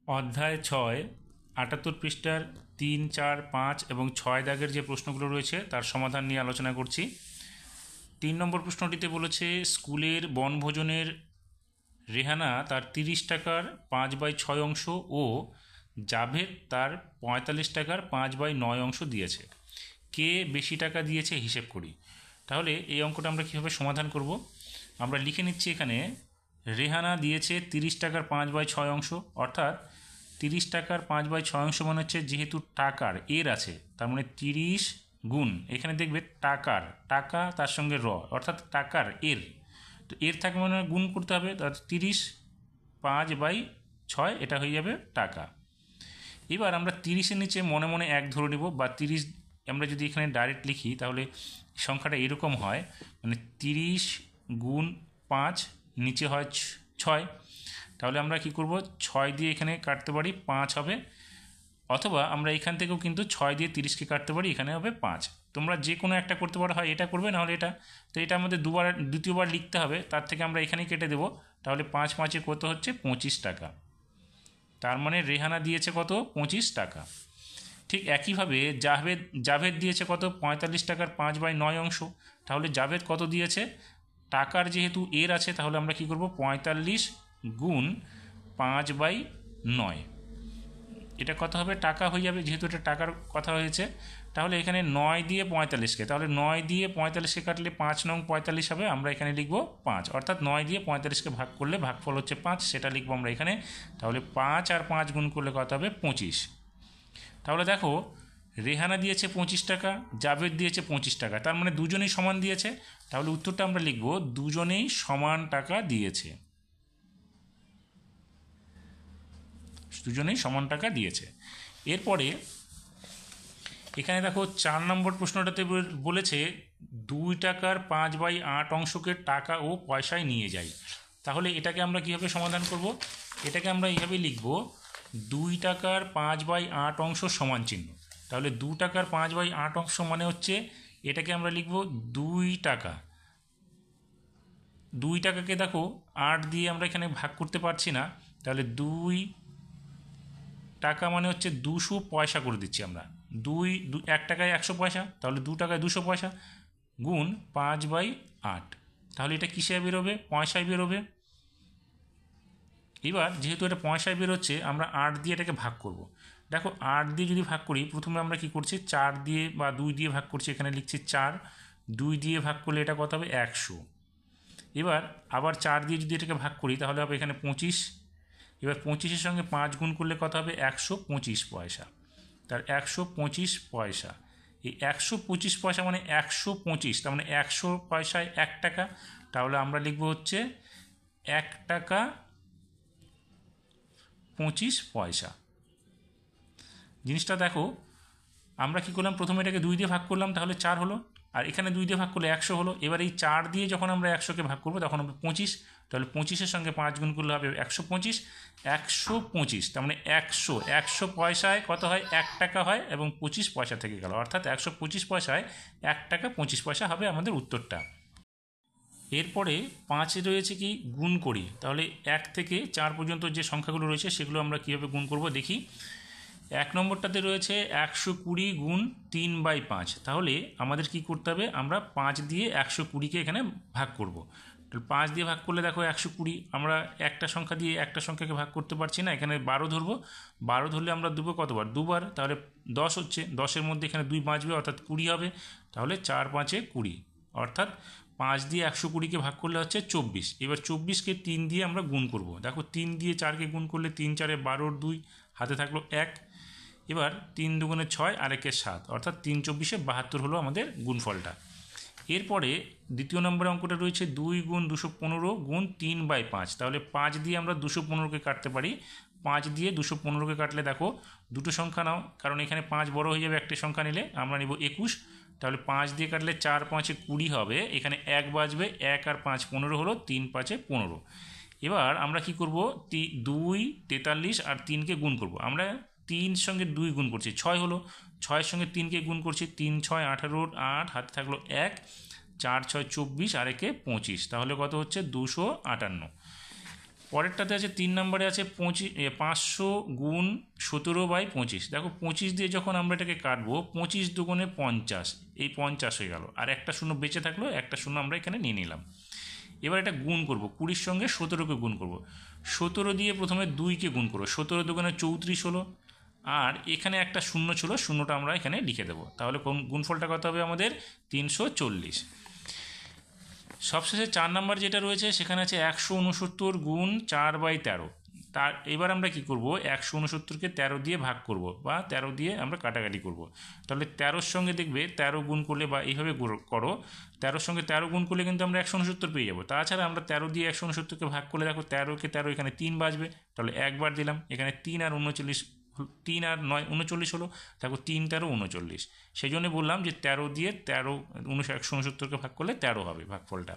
অধ্যায় ৬ ৭৮ পৃষ্ঠার ৩, ৪, ৫ এবং ৬ দাগের যে প্রশ্নগুলো রয়েছে তার সমাধান নিয়ে আলোচনা করছি। ৩ নম্বর প্রশ্নটিতে বলেছে স্কুলের বনভোজনের রেহানা তার ৩০ টাকার ৫/৬ অংশ ও জাভেদ তার ৪৫ টাকার ৫/৯ অংশ দিয়েছে। কে বেশি টাকা দিয়েছে হিসেব করি। তাহলে এই অঙ্কটা আমরা কীভাবে সমাধান করব? আমরা লিখে নিচ্ছি এখানে রেহানা দিয়েছে ৩০ টাকার ৫/৬ অংশ, অর্থাৎ ৩০ টাকার ৫/৬ অংশ মানে হচ্ছে যেহেতু টাকার এর আছে তার মানে ৩০ গুণ এখানে দেখবে টাকার টাকা তার সঙ্গে অর্থাৎ টাকার এর, তো এর থাকে মানে গুণ করতে হবে, ৩০ ৫/৬ এটা হয়ে যাবে টাকা। এবার আমরা ৩০-এর নিচে মনে মনে ১ ধরে নেব, বা ৩০ আমরা যদি এখানে ডাইরেক্ট লিখি তাহলে সংখ্যাটা এরকম হয়, মানে ৩০ গুণ ৫ নিচে হয় ৬। তাহলে আমরা কি করব, ৬ দিয়ে এখানে কাটতে পারি ৫ হবে, অথবা আমরা এখান থেকেও কিন্তু ৬ দিয়ে ৩০কে কাটতে পারি, এখানে হবে 5। তোমরা যে কোনো একটা করতে পারো, হয় এটা করবে নাহলে এটা। তো এটা আমাদের দ্বিতীয়বার লিখতে হবে, তার থেকে আমরা এখানেই কেটে দেবো। তাহলে ৫ ৫-এ কত হচ্ছে 25 টাকা। তার মানে রেহানা দিয়েছে কত 25 টাকা। ঠিক একইভাবে জাভেদ দিয়েছে কত ৪৫ টাকার ৫/৯ অংশ। তাহলে জাভেদ কত দিয়েছে, টাকার যেহেতু এর আছে তাহলে আমরা কি করব ৪৫ গুণ ৫/৯, এটা কত হবে টাকা হয়ে যাবে, যেহেতু এটা টাকার কথা হয়েছে। তাহলে এখানে ৯ দিয়ে ৪৫কে, তাহলে ৯ দিয়ে ৪৫কে কাটলে ৫ নং ৪৫ হবে, আমরা এখানে লিখব ৫, অর্থাৎ ৯ দিয়ে ৪৫কে ভাগ করলে ভাগফল হচ্ছে ৫, সেটা লিখবো আমরা এখানে। তাহলে ৫ আর ৫ গুণ করলে কত হবে ২৫। তাহলে দেখো রেহানা দিয়েছে 25 টাকা, জাভেদ দিয়েছে 25 টাকা, তার মানে দুজনেই সমান দিয়েছে। তাহলে উত্তরটা আমরা লিখব দুজনেই সমান টাকা দিয়েছে, দুজনেই সমান টাকা দিয়েছে। এরপরে এখানে দেখো ৪ নম্বর প্রশ্নটাতে বলেছে ২ টাকার ৫/৮ অংশকে টাকা ও পয়সায় নিয়ে যাই। তাহলে এটাকে আমরা কীভাবে সমাধান করব? এটাকে আমরা এইভাবে লিখব ২ টাকার ৫/৮ অংশ সমান চিহ্ন। তাহলে ২ টাকার ৫/৮ অংশ মানে হচ্ছে এটাকে আমরা লিখব ২ টাকা। ২ টাকাকে দেখো ৮ দিয়ে আমরা এখানে ভাগ করতে পারছি না, তাহলে ২ টাকা মানে হচ্ছে ২০০ পয়সা করে দিচ্ছি আমরা। ১ টাকায় ১০০ পয়সা, তাহলে ২ টাকায় ২০০ পয়সা গুণ ৫/৮, তাহলে এটা কিসে বেরোবে, পয়সায় বেরোবে। এবার যেহেতু এটা পয়সায় বেরোচ্ছে আমরা ৮ দিয়ে এটাকে ভাগ করব। দেখো ৮ দিয়ে যদি ভাগ করি, প্রথমে আমরা কি করছি ৪ দিয়ে বা ২ দিয়ে ভাগ করছি, এখানে লিখছি ৪, ২ দিয়ে ভাগ করলে এটা কত হবে ১০০। এবার আবার ৪ দিয়ে যদি এটাকে ভাগ করি তাহলে হবে এখানে ২৫। এবার ২৫-এর সঙ্গে ৫ গুণ করলে কত হবে ১২৫ পয়সা, তার ১২৫ পয়সা। এই ১২৫ পয়সা মানে ১২৫, তার মানে ১০০ পয়সায় ১ টাকা, তাহলে আমরা লিখব হচ্ছে ১ টাকা ২৫ পয়সা। জিনিসটা দেখো আমরা কি করলাম, প্রথমে এটাকে ২ দিয়ে ভাগ করলাম তাহলে ৪ হলো, আর এখানে ২ দিয়ে ভাগ করলে ১০০ হলো। এবার এই ৪ দিয়ে যখন আমরা ১০০কে ভাগ করবো তখন হবে ২৫, তাহলে ২৫-এর সঙ্গে ৫ গুণ করলে হবে ১২৫। ১২৫ তার মানে ১০০ পয়সায় কত হয় ১ টাকা হয়, এবং ২৫ পয়সা থেকে গেল, অর্থাৎ ১২৫ পয়সায় ১ টাকা ২৫ পয়সা হবে আমাদের উত্তরটা। এরপরে ৫-এ রয়েছে কি গুণ করি। তাহলে ১ থেকে ৪ পর্যন্ত যে সংখ্যাগুলো রয়েছে সেগুলো আমরা কীভাবে গুণ করব দেখি। ১ নম্বরটাতে রয়েছে ১২০ গুণ ৩/৫। তাহলে আমাদের কি করতে হবে, আমরা ৫ দিয়ে ১২০কে এখানে ভাগ করব। ৫ দিয়ে ভাগ করলে দেখো ১২০, আমরা একটা সংখ্যা দিয়ে একটা সংখ্যাকে ভাগ করতে পারছি না, এখানে ১২ ধরবো। ১২ ধরলে আমরা দেবো কতবার, দুবার, তাহলে ১০ হচ্ছে, ১০-এর মধ্যে এখানে ২ বাঁচবে অর্থাৎ ২০ হবে। তাহলে ৪ ৫-এ ২০, অর্থাৎ ৫ দিয়ে ১২০কে ভাগ করলে হচ্ছে ২৪। এবার ২৪কে ৩ দিয়ে আমরা গুণ করব। দেখো ৩ দিয়ে ৪কে গুণ করলে ৩ ৪-এ ১২, ২ হাতে থাকলো ১। এবার ৩ দুগুণে ৬ আর ১-এ ৭, অর্থাৎ ৩ চব্বিশে ৭২ হলো আমাদের গুণফলটা। এরপরে দ্বিতীয় নম্বরে অঙ্কটা রয়েছে ২ গুণ ২১৫ গুণ ৩/৫। তাহলে ৫ দিয়ে আমরা ২১৫কে কাটতে পারি। ৫ দিয়ে ২১৫কে কাটলে দেখো দুটো সংখ্যা নাও, কারণ এখানে ৫ বড় হয়ে যাবে একটা সংখ্যা নিলে, আমরা নিব ২১। তাহলে ৫ দিয়ে কাটলে ৪ ৫-এ ২০ হবে, এখানে ১ বাজবে, ১ আর ৫ ১৫ হলো, ৩ ৫-এ ১৫। এবার আমরা কি করব, ২ ৪৩ আর ৩কে গুণ করব। আমরা ৩ সঙ্গে ২ গুণ করছি ৬ হলো, ৬-এর সঙ্গে ৩কে গুণ করছি, ৩ ৬ ১৮, ৮ হাতে থাকলো ১, ৪ ৬ ২৪ আর ১-এ ২৫, তাহলে কত হচ্ছে ২৫৮। পরেরটাতে আছে 3 নম্বরে আছে 500 গুণ 17/25। দেখো 25 দিয়ে যখন আমরা এটাকে কাটবো, 25 দুগুণে 50, এই 50 হয়ে গেল, আর একটা শূন্য বেঁচে থাকলো, একটা শূন্য আমরা এখানে নিয়ে নিলাম। এবার এটা গুণ করব, 20-র সঙ্গে 17কে গুণ করব। 17 দিয়ে প্রথমে 2কে গুণ করবো, 17 দুগুণে 34 হলো, আর এখানে একটা শূন্য ছিল, শূন্যটা আমরা এখানে লিখে দেবো। তাহলে কোন গুণফলটা কত হবে আমাদের? 340। সবশেষে 4 নম্বর যেটা রয়েছে সেখানে আছে 169 গুণ 4/13। তার এবার আমরা কি করব, 169কে 13 দিয়ে ভাগ করব, বা 13 দিয়ে আমরা কাটাকাটি করব। তাহলে 13-র সঙ্গে দেখবে 13 গুণ করলে, বা এইভাবে করো, 13-র সঙ্গে 13 গুণ করলে কিন্তু আমরা 169 পেয়ে যাবো। তাছাড়া আমরা 13 দিয়ে 169কে ভাগ করলে দেখো 13কে 13 এখানে 3 বাজবে, তাহলে একবার দিলাম, এখানে 3 আর 39, 3 আর 9 39 হলো, দেখো 3 13 39। সেই জন্য বললাম যে 13 দিয়ে 13 169কে ভাগ করলে 13 হবে ভাগফলটা।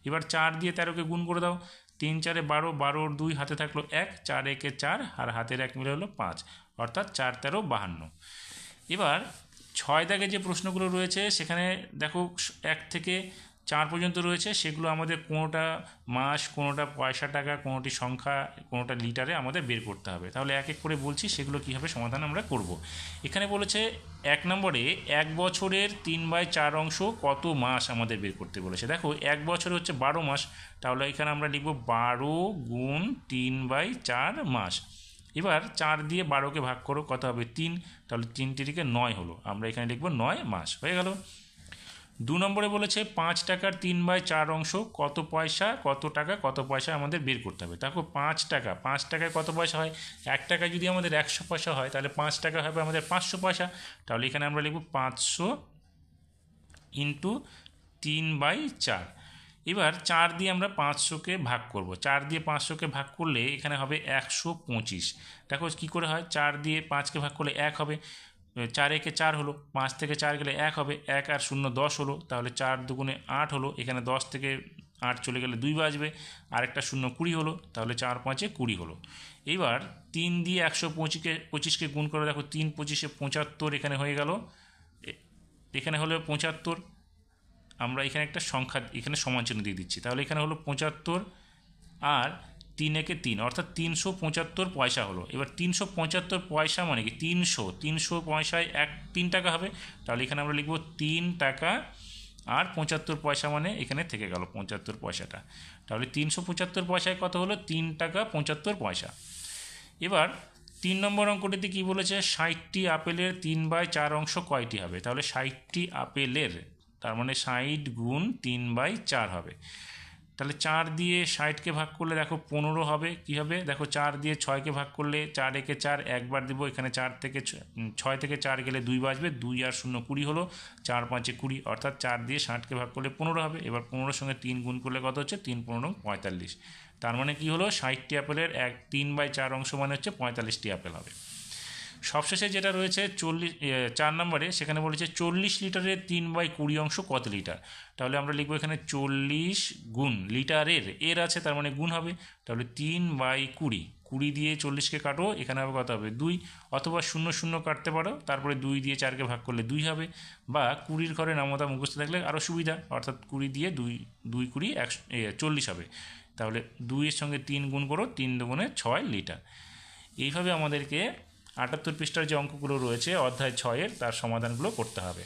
এবার 4 দিয়ে 13কে গুণ করে দাও, 3 4 12, 12 2 হাতে থাকলো 1, 4 1 4, আর হাতের 1 মিলে হলো 5, অর্থাৎ 4 13 52। এবার 6 দাগে যে প্রশ্নগুলো রয়েছে সেখানে দেখো 1 থেকে 4 পর্যন্ত রয়েছে, সেগুলো আমাদের কোনোটা মাস, কোনোটা পয়সা টাকা, কোনোটি সংখ্যা, কোনোটা লিটারে আমাদের বের করতে হবে। তাহলে এক এক করে বলছি সেগুলো কীভাবে সমাধান আমরা করব। এখানে বলেছে 1 নম্বরে 1 বছরের 3/4 অংশ কত মাস আমাদের বের করতে বলেছে। দেখো 1 বছরে হচ্ছে 12 মাস, তাহলে এখানে আমরা লিখব 12 গুণ 3/4 মাস। এবার 4 দিয়ে 12কে ভাগ করো, কত হবে? 3, তাহলে 3 তিরিকে 9 হলো, আমরা এখানে লিখব 9 মাস, হয়ে গেল। 2 নম্বরে বলেছে 5 টাকার 3/4 অংশ কত পয়সা, কত টাকা কত পয়সা আমাদের বের করতে হবে। দেখো 5 টাকা, 5 টাকায় কত পয়সা হয়? 1 টাকা যদি আমাদের 100 পয়সা হয়, তাহলে 5 টাকা হবে আমাদের 500 পয়সা। তাহলে এখানে আমরা লিখব 500 ইন্টু 3/4। এবার 4 দিয়ে আমরা 500কে ভাগ করব, 4 দিয়ে 500কে ভাগ করলে এখানে হবে 125। দেখো কী করে হয়, 4 দিয়ে 5কে ভাগ করলে 1 হবে, 4 একে 4 হলো, 5 থেকে 4 গেলে 1 হবে, 1 আর 0 10 হলো, তাহলে 4 দুগুণে 8 হলো, এখানে 10 থেকে 8 চলে গেলে 2 বাজবে, আরেকটা 0 20 হলো, তাহলে 4 5 20 হলো। এবার 3 দিয়ে 125কে গুণ করে দেখো, 3 25 75, এখানে হয়ে গেল, এখানে হলো 75। আমরা এখানে একটা সংখ্যা এখানে সমান চিহ্ন দিয়ে দিচ্ছি, তাহলে এখানে হলো 75, আর 3 একে 3, অর্থাৎ 375 পয়সা হলো। এবার 375 পয়সা মানে কি, 300 পয়সায় 3 টাকা হবে, তাহলে এখানে আমরা লিখব 3 টাকা, আর 75 পয়সা মানে এখানে থেকে গেল 75 পয়সাটা, তাহলে 375 পয়সায় কত হলো? 3 টাকা 75 পয়সা। এবার 3 নম্বর অঙ্কটিতে কী বলেছে, 60টি আপেলের 3/4 অংশ কয়টি হবে? তাহলে 60টি আপেলের, তার মানে 60 গুণ 3/4 হবে। তাহলে 4 দিয়ে 60কে ভাগ করলে দেখো 15 হবে, কী হবে? দেখো 4 দিয়ে 6কে ভাগ করলে 4 একে 4, একবার দেবো, এখানে 4 থেকে 6 থেকে 4 গেলে 2 বাজবে, 2 আর 0 20 হলো, 4 5 20, অর্থাৎ 4 দিয়ে 60কে ভাগ করলে 15 হবে। এবার 15-র সঙ্গে 3 গুণ করলে কত হচ্ছে? 3 15 45। তার মানে কি হলো, 60টি আপেলের 3/4 অংশ মানে হচ্ছে 45টি আপেল হবে। সবশেষে যেটা রয়েছে 4 নম্বরে, সেখানে বলেছে 40 লিটারের 3/20 অংশ কত লিটার। তাহলে আমরা লিখবো এখানে 40 গুণ লিটারের, এর আছে তার মানে গুণ হবে, তাহলে 3/20, 20 দিয়ে 40কে কাটো, এখানে হবে কত হবে? 2, অথবা 0 0 কাটতে পারো, তারপরে 2 দিয়ে 4কে ভাগ করলে 2 হবে, বা 20-র ঘরে নামতা মুখস্থ থাকলে আরও সুবিধা, অর্থাৎ 20 দিয়ে 2 20 40 হবে, তাহলে 2-এর সঙ্গে 3 গুণ করো, 3 দুগুণে 6 লিটার। এইভাবে আমাদেরকে 78 পৃষ্ঠার যে অঙ্কগুলো রয়েছে অধ্যায় 6-এর, তার সমাধানগুলো করতে হবে।